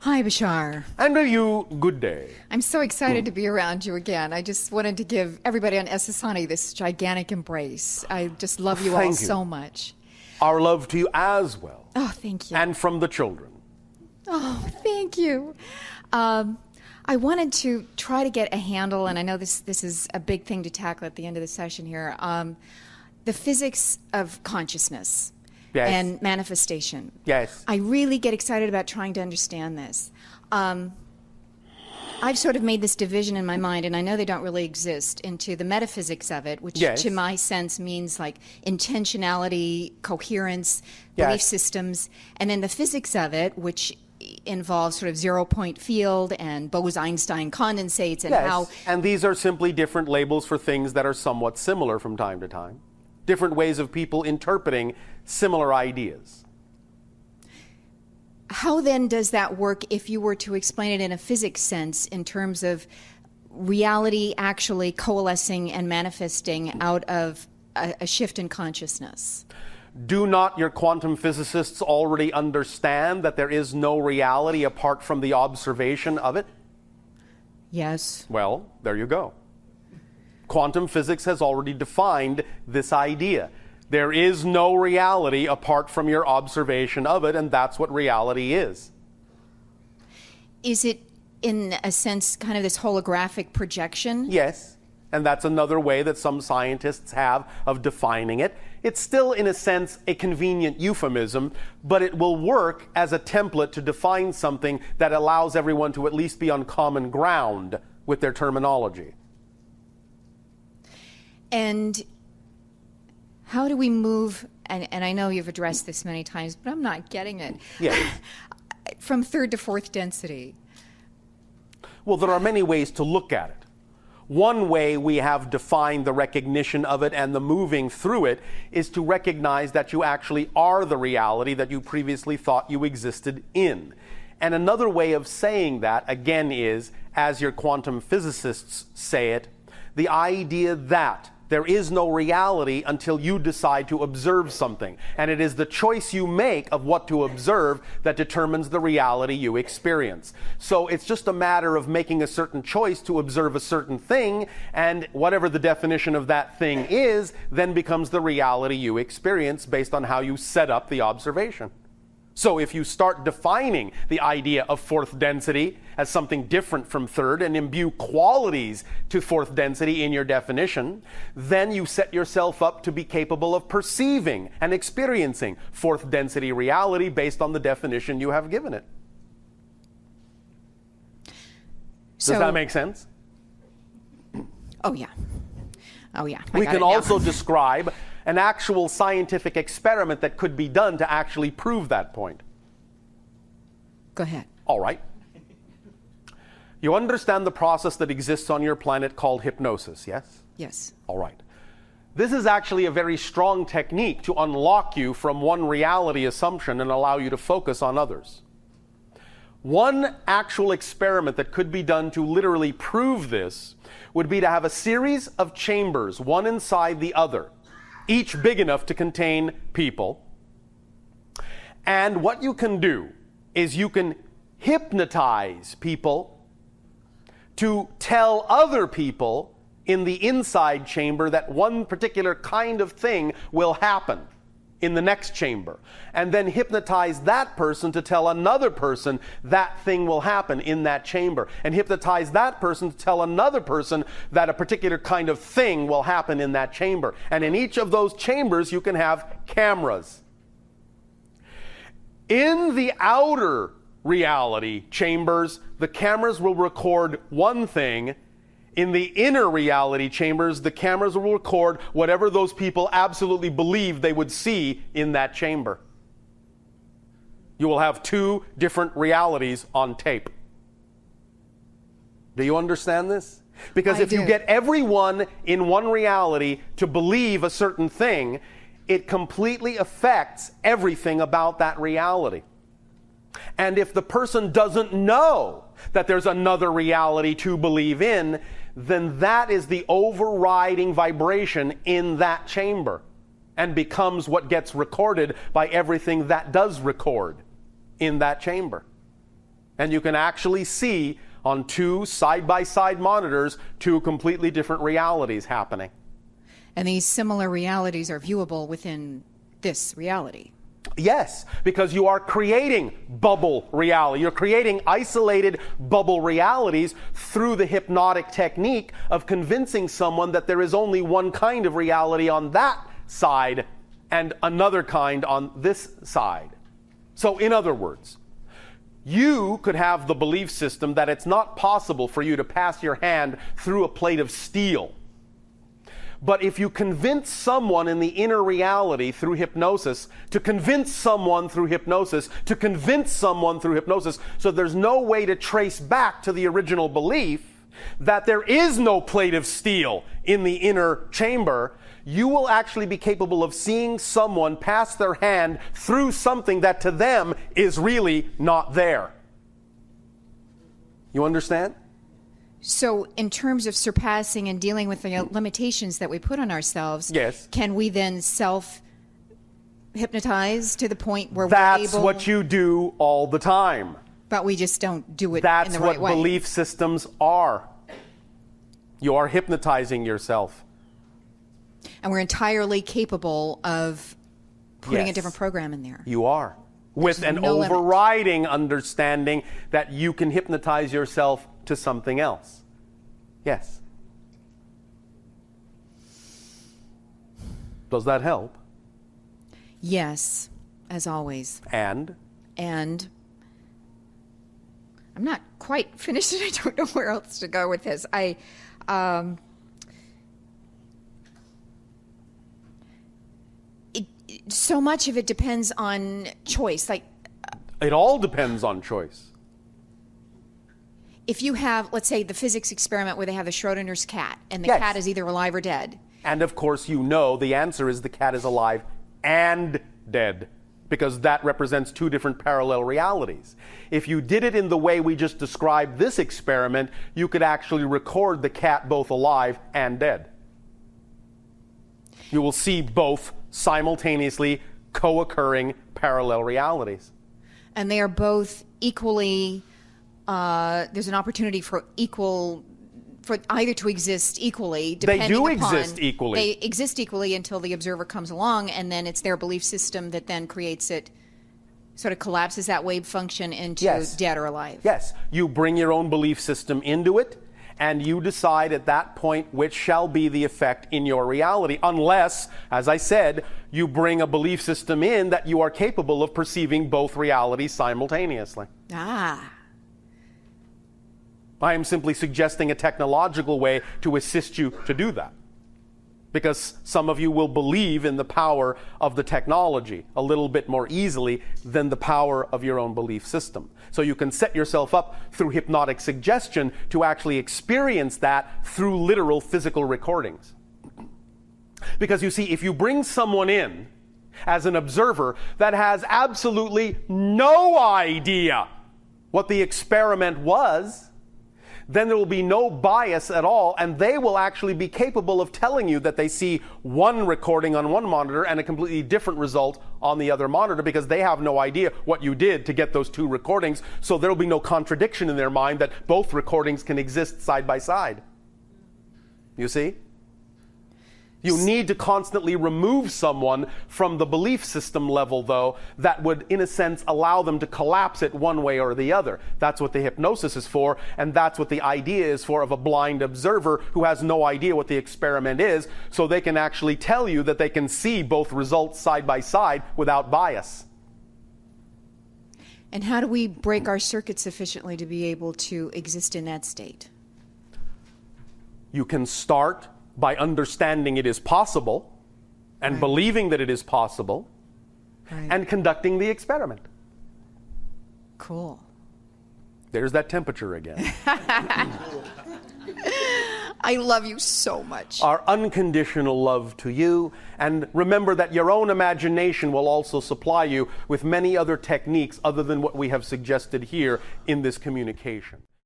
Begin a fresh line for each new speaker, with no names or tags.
Hi, Bashar.
And with you, good day.
I'm so excited to be around you again. I just wanted to give everybody on SSHoney this gigantic embrace. I just love you all
Thank you.
so much.
Our love to you as well.
Oh, thank you.
And from the children.
Oh, thank you. I wanted to try to get a handle, and I know this is a big thing to tackle at the end of the session here, the physics of consciousness.
Yes.
And manifestation.
Yes.
I really get excited about trying to understand this. I've sort of made this division in my mind, and I know they don't really exist, into the metaphysics of it, which
Yes.
to my sense means like intentionality, coherence, belief
Yes.
systems, and then the physics of it, which involves sort of zero-point field and Bose-Einstein condensates and
Yes.
how...
And these are simply different labels for things that are somewhat similar from time to time. Different ways of people interpreting similar ideas.
How then does that work if you were to explain it in a physics sense in terms of reality actually coalescing and manifesting out of a shift in consciousness?
Do not your quantum physicists already understand that there is no reality apart from the observation of it?
Yes.
Well, there you go. Quantum physics has already defined this idea. There is no reality apart from your observation of it, and that's what reality is.
Is it, in a sense, kind of this holographic projection?
Yes, and that's another way that some scientists have of defining it. It's still, in a sense, a convenient euphemism, but it will work as a template to define something that allows everyone to at least be on common ground with their terminology.
And how do we move, and I know you've addressed this many times, but I'm not getting it,
Yes.
from third to fourth density?
Well, there are many ways to look at it. One way we have defined the recognition of it and the moving through it is to recognize that you actually are the reality that you previously thought you existed in. And another way of saying that, again, is, as your quantum physicists say it, the idea that there is no reality until you decide to observe something. And it is the choice you make of what to observe that determines the reality you experience. So it's just a matter of making a certain choice to observe a certain thing, and whatever the definition of that thing is, then becomes the reality you experience based on how you set up the observation. So if you start defining the idea of fourth density as something different from third and imbue qualities to fourth density in your definition, then you set yourself up to be capable of perceiving and experiencing fourth density reality based on the definition you have given it. Does that make sense?
Oh, yeah. Oh, yeah.
We can also describe an actual scientific experiment that could be done to actually prove that point.
Go ahead.
All right. You understand the process that exists on your planet called hypnosis, yes?
Yes.
All right. This is actually a very strong technique to unlock you from one reality assumption and allow you to focus on others. One actual experiment that could be done to literally prove this would be to have a series of chambers, one inside the other, each big enough to contain people. And what you can do is you can hypnotize people to tell other people in the inside chamber that one particular kind of thing will happen in the next chamber, and then hypnotize that person to tell another person that thing will happen in that chamber, and hypnotize that person to tell another person that a particular kind of thing will happen in that chamber. And in each of those chambers you can have cameras. In the outer reality chambers, the cameras will record one thing. In the inner reality chambers, the cameras will record whatever those people absolutely believe they would see in that chamber. You will have two different realities on tape. Do you understand this? Because if you get everyone in one reality to believe a certain thing, it completely affects everything about that reality. And if the person doesn't know that there's another reality to believe in, then that is the overriding vibration in that chamber and becomes what gets recorded by everything that does record in that chamber. And you can actually see on two side-by-side monitors two completely different realities happening.
And these similar realities are viewable within this reality.
Yes, because you are creating bubble reality. You're creating isolated bubble realities through the hypnotic technique of convincing someone that there is only one kind of reality on that side and another kind on this side. So in other words, you could have the belief system that it's not possible for you to pass your hand through a plate of steel. But if you convince someone in the inner reality through hypnosis, to convince someone through hypnosis, to convince someone through hypnosis, so there's no way to trace back to the original belief that there is no plate of steel in the inner chamber, you will actually be capable of seeing someone pass their hand through something that to them is really not there. You understand?
So in terms of surpassing and dealing with the limitations that we put on ourselves,
yes,
can we then self-hypnotize to the point where
that's
we're able...
what you do all the time.
But we just don't do it
That's
in the right way.
what belief systems are. You are hypnotizing yourself.
And we're entirely capable of putting
Yes.
a different program in there.
You are. With an
no limit.
overriding understanding that you can hypnotize yourself to something else. Yes. Does that help?
Yes, as always.
And
And I'm not quite finished and I don't know where else to go with this. So much of it depends on choice. Like,
it all depends on choice.
if you have, let's say, the physics experiment where they have the Schrodinger's cat, and the
Yes.
cat is either alive or dead.
And of course, you know the answer is the cat is alive and dead, because that represents two different parallel realities. If you did it in the way we just described this experiment, you could actually record the cat both alive and dead. You will see both simultaneously co-occurring parallel realities.
And they are both equally, there's an opportunity for either to exist equally, depending
do
upon...
exist equally.
They exist equally until the observer comes along, and then it's their belief system that then creates it, sort of collapses that wave function into
Yes.
dead or alive.
Yes, you bring your own belief system into it, and you decide at that point which shall be the effect in your reality, unless, as I said, you bring a belief system in that you are capable of perceiving both realities simultaneously.
Ah.
I am simply suggesting a technological way to assist you to do that. Because some of you will believe in the power of the technology a little bit more easily than the power of your own belief system. So you can set yourself up through hypnotic suggestion to actually experience that through literal physical recordings. Because you see, if you bring someone in as an observer that has absolutely no idea what the experiment was, then there will be no bias at all, and they will actually be capable of telling you that they see one recording on one monitor and a completely different result on the other monitor, because they have no idea what you did to get those two recordings, so there will be no contradiction in their mind that both recordings can exist side by side. You see? You need to constantly remove someone from the belief system level, though, that would, in a sense, allow them to collapse it one way or the other. That's what the hypnosis is for, and that's what the idea is for of a blind observer who has no idea what the experiment is, so they can actually tell you that they can see both results side by side without bias.
And how do we break our circuit sufficiently to be able to exist in that state?
You can start by understanding it is possible and
Right.
believing that it is possible
Right.
and conducting the experiment.
Cool.
There's that temperature again.
I love you so much.
Our unconditional love to you, and remember that your own imagination will also supply you with many other techniques other than what we have suggested here in this communication.